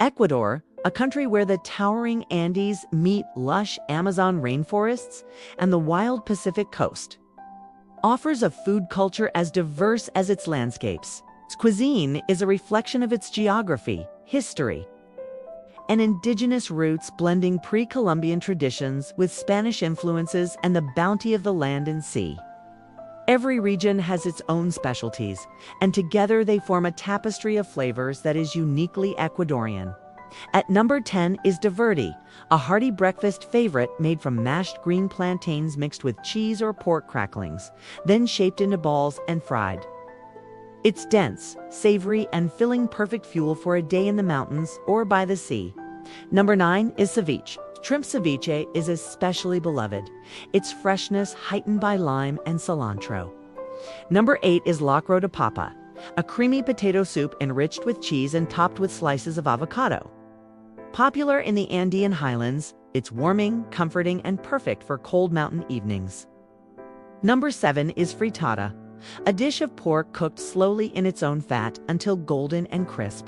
Ecuador, a country where the towering Andes meet lush Amazon rainforests and the wild Pacific coast, offers a food culture as diverse as its landscapes. Its cuisine is a reflection of its geography, history, and indigenous roots, blending pre-Columbian traditions with Spanish influences and the bounty of the land and sea. Every region has its own specialties, and together they form a tapestry of flavors that is uniquely Ecuadorian. At number 10 is Diverti, a hearty breakfast favorite made from mashed green plantains mixed with cheese or pork cracklings, then shaped into balls and fried. It's dense, savory, and filling, perfect fuel for a day in the mountains or by the sea. Number 9 is ceviche. Shrimp ceviche is especially beloved, its freshness heightened by lime and cilantro. Number 8 is locro de papa, a creamy potato soup enriched with cheese and topped with slices of avocado. Popular in the Andean highlands, it's warming, comforting, and perfect for cold mountain evenings. Number 7 is frittata, a dish of pork cooked slowly in its own fat until golden and crisp.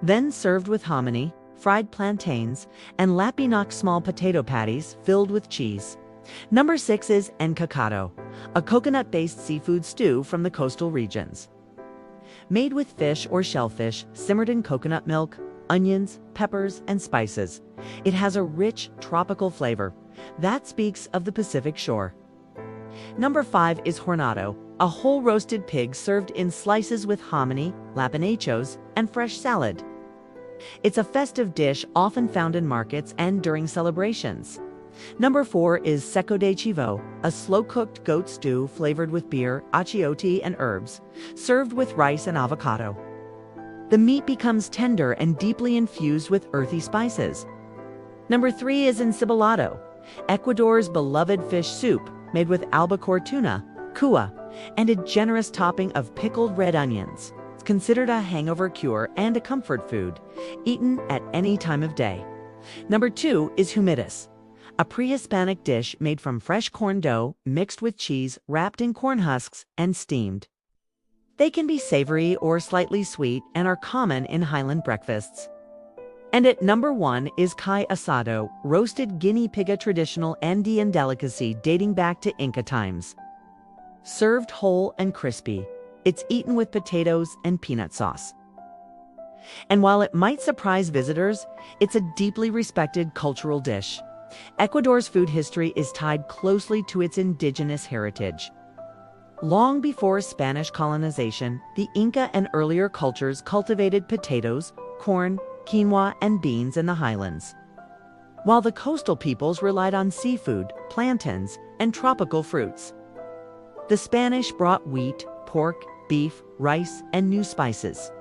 Then served with hominy, fried plantains, and lapinoc, small potato patties filled with cheese. Number 6 is encocado, a coconut-based seafood stew from the coastal regions. Made with fish or shellfish, simmered in coconut milk, onions, peppers, and spices, it has a rich, tropical flavor that speaks of the Pacific shore. Number 5 is hornado, a whole roasted pig served in slices with hominy, lapanachos, and fresh salad. It's a festive dish often found in markets and during celebrations. Number 4 is seco de chivo, a slow-cooked goat stew flavored with beer, achiote, and herbs, served with rice and avocado. The meat becomes tender and deeply infused with earthy spices. Number 3 is encebollado, Ecuador's beloved fish soup made with albacore tuna, cua, and a generous topping of pickled red onions. It's considered a hangover cure and a comfort food, eaten at any time of day. Number 2 is humitas, a pre-Hispanic dish made from fresh corn dough mixed with cheese, wrapped in corn husks, and steamed. They can be savory or slightly sweet and are common in highland breakfasts. And at number 1 is kai asado, roasted guinea pig, a traditional Andean delicacy dating back to Inca times. Served whole and crispy, it's eaten with potatoes and peanut sauce. And while it might surprise visitors, it's a deeply respected cultural dish. Ecuador's food history is tied closely to its indigenous heritage. Long before Spanish colonization, the Inca and earlier cultures cultivated potatoes, corn, quinoa, and beans in the highlands, while the coastal peoples relied on seafood, plantains, and tropical fruits. The Spanish brought wheat, pork, beef, rice, and new spices,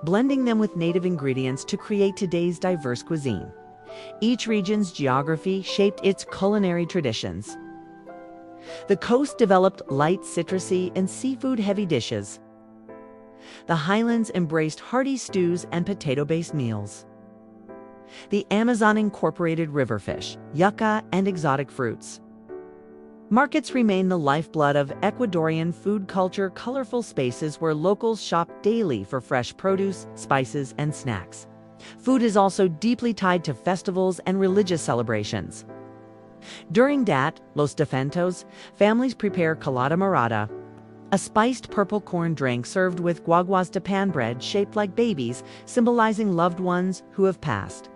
blending them with native ingredients to create today's diverse cuisine. Each region's geography shaped its culinary traditions. The coast developed light, citrusy, and seafood-heavy dishes. The highlands embraced hearty stews and potato-based meals. The Amazon incorporated river fish, yucca, and exotic fruits. Markets remain the lifeblood of Ecuadorian food culture, colorful spaces where locals shop daily for fresh produce, spices, and snacks. Food is also deeply tied to festivals and religious celebrations. During Dat, Los Defentos, families prepare colada morada, a spiced purple corn drink served with guaguas de pan bread shaped like babies, symbolizing loved ones who have passed.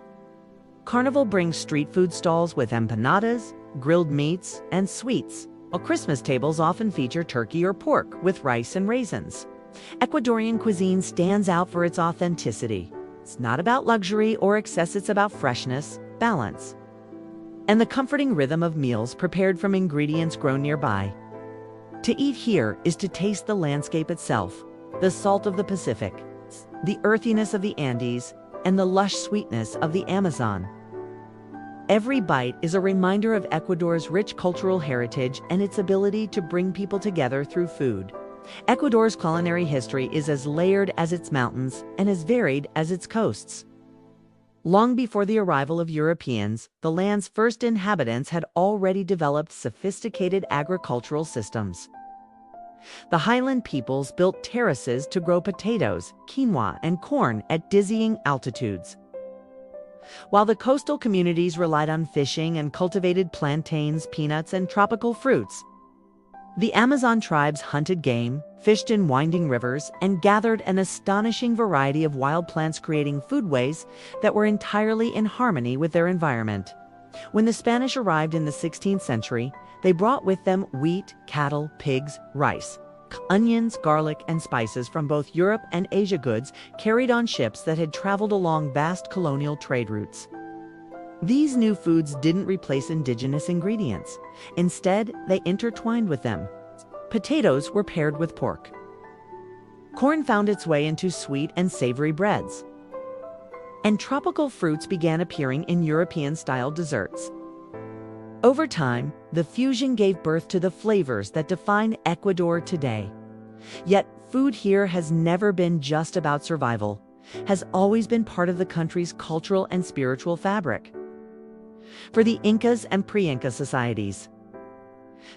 Carnival brings street food stalls with empanadas, grilled meats, and sweets, while Christmas tables often feature turkey or pork with rice and raisins. Ecuadorian cuisine stands out for its authenticity. It's not about luxury or excess, it's about freshness, balance, and the comforting rhythm of meals prepared from ingredients grown nearby. To eat here is to taste the landscape itself, the salt of the Pacific, the earthiness of the Andes, and the lush sweetness of the Amazon. Every bite is a reminder of Ecuador's rich cultural heritage and its ability to bring people together through food. Ecuador's culinary history is as layered as its mountains and as varied as its coasts. Long before the arrival of Europeans, the land's first inhabitants had already developed sophisticated agricultural systems. The highland peoples built terraces to grow potatoes, quinoa, and corn at dizzying altitudes, while the coastal communities relied on fishing and cultivated plantains, peanuts, and tropical fruits. The Amazon tribes hunted game, fished in winding rivers, and gathered an astonishing variety of wild plants, creating foodways that were entirely in harmony with their environment. When the Spanish arrived in the 16th century, they brought with them wheat, cattle, pigs, rice, onions, garlic, and spices from both Europe and Asia, goods carried on ships that had traveled along vast colonial trade routes. These new foods didn't replace indigenous ingredients. Instead, they intertwined with them. Potatoes were paired with pork. Corn found its way into sweet and savory breads. And tropical fruits began appearing in European-style desserts. Over time, the fusion gave birth to the flavors that define Ecuador today. Yet, food here has never been just about survival, has always been part of the country's cultural and spiritual fabric. For the Incas and pre-Inca societies,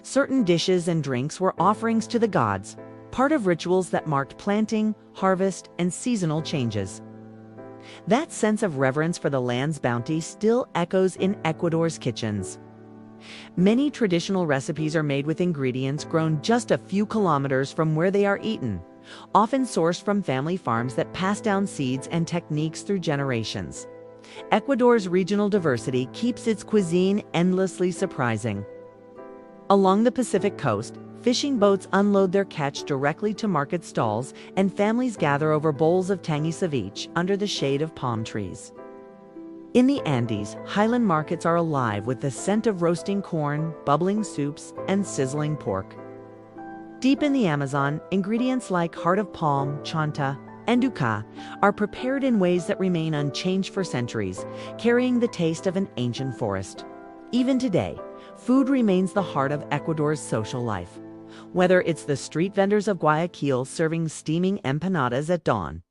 certain dishes and drinks were offerings to the gods, part of rituals that marked planting, harvest, and seasonal changes. That sense of reverence for the land's bounty still echoes in Ecuador's kitchens. Many traditional recipes are made with ingredients grown just a few kilometers from where they are eaten, often sourced from family farms that pass down seeds and techniques through generations. Ecuador's regional diversity keeps its cuisine endlessly surprising. Along the Pacific coast, fishing boats unload their catch directly to market stalls, and families gather over bowls of tangy ceviche under the shade of palm trees. In the Andes, highland markets are alive with the scent of roasting corn, bubbling soups, and sizzling pork. Deep in the Amazon, ingredients like heart of palm, chanta, and duca are prepared in ways that remain unchanged for centuries, carrying the taste of an ancient forest. Even today, food remains the heart of Ecuador's social life. Whether it's the street vendors of Guayaquil serving steaming empanadas at dawn,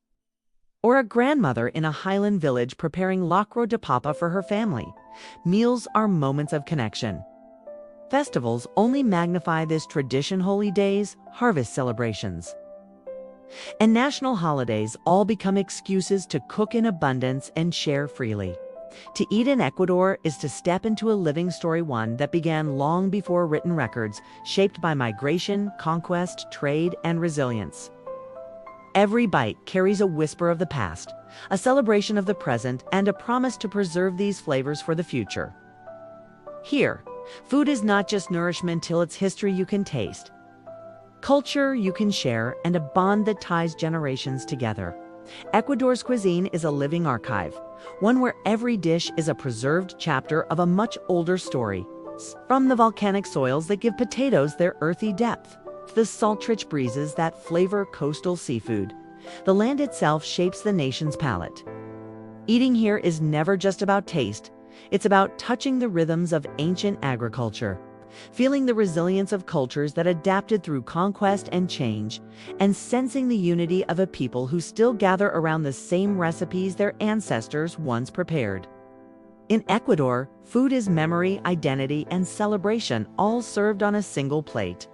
or a grandmother in a highland village preparing locro de papa for her family, meals are moments of connection. Festivals only magnify this tradition: holy days, harvest celebrations, and national holidays all become excuses to cook in abundance and share freely. To eat in Ecuador is to step into a living story, one that began long before written records, shaped by migration, conquest, trade, and resilience. Every bite carries a whisper of the past, a celebration of the present, and a promise to preserve these flavors for the future. Here, food is not just nourishment till it's history you can taste, culture you can share, and a bond that ties generations together. Ecuador's cuisine is a living archive, one where every dish is a preserved chapter of a much older story. From the volcanic soils that give potatoes their earthy depth, to the salt-rich breezes that flavor coastal seafood, the land itself shapes the nation's palate. Eating here is never just about taste, it's about touching the rhythms of ancient agriculture, feeling the resilience of cultures that adapted through conquest and change, and sensing the unity of a people who still gather around the same recipes their ancestors once prepared. In Ecuador, food is memory, identity, and celebration, all served on a single plate.